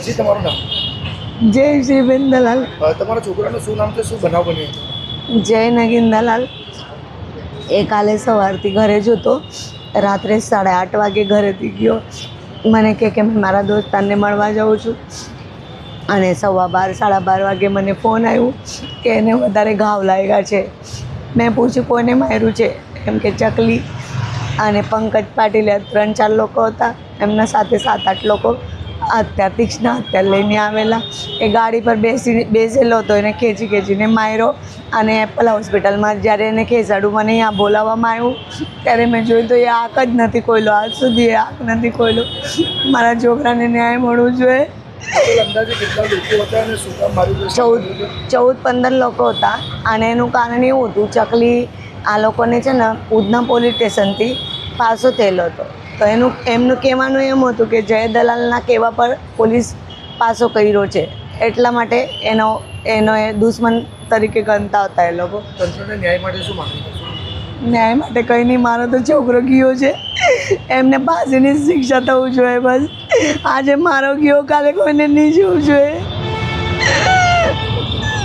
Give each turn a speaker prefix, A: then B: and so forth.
A: જી તમારું નામ?
B: જય શ્રીબેન દલાલ.
A: તમારા છોકરાનું શું નામ છે? શું બનાવ બન્યો હતો?
B: જય નગીન દલાલ. એ કાલે સવારથી ઘરે જ હતો. રાત્રે 8:30 વાગે ઘરેથી ગયો. મને કે મેં મારા દોસ્તારને મળવા જાઉં છું. અને 12:15 12:30 વાગે મને ફોન આવ્યો કે એને વધારે ઘાવ લાગ્યા છે. મેં પૂછ્યું કોને માર્યું છે? એમ કે ચકલી અને પંકજ પાટીલ 3-4 લોકો હતા. એમના સાથે 7-8 લોકો તીક્ષ્ણ હથિયાર લઈને આવેલા. એ ગાડી પર બેસેલો હતો. એને ખેંચીને માર્યો. અને એપલ હોસ્પિટલમાં જ્યારે એને ખેંચાડું મને અહીંયા બોલાવવામાં આવ્યું ત્યારે મેં જોયું તો એ આંખ જ નથી ખોલ્યો. આજ સુધી એ આંખ નથી ખોલ્યો. મારા છોકરાને ન્યાય મળવું જોઈએ.
A: અંદાજે કેટલા લોકો હતા અને શું કામ માર્યું?
B: 14-15 લોકો હતા. અને એનું કારણ એવું હતું, ચકલી આ લોકોને છે ને ઉધના પોલીસ સ્ટેશનથી પાસો થયેલો હતો. તો એમનું કહેવાનું એમ હતું કે જય દલાલના કહેવા પર પોલીસ પાસો કર્યો છે, એટલા માટે એનો એ દુશ્મન તરીકે ગણતા હતા એ લોકો.
A: તંત્રને ન્યાય માટે શું માંગણી કરશો?
B: ન્યાય માટે કંઈ નહીં. મારો તો છોકરો ગયો છે, એમને ફાંસીની શિક્ષા થવું જોઈએ. બસ આજે મારો ગયો, કાલે કોઈને નહીં જવું જોઈએ.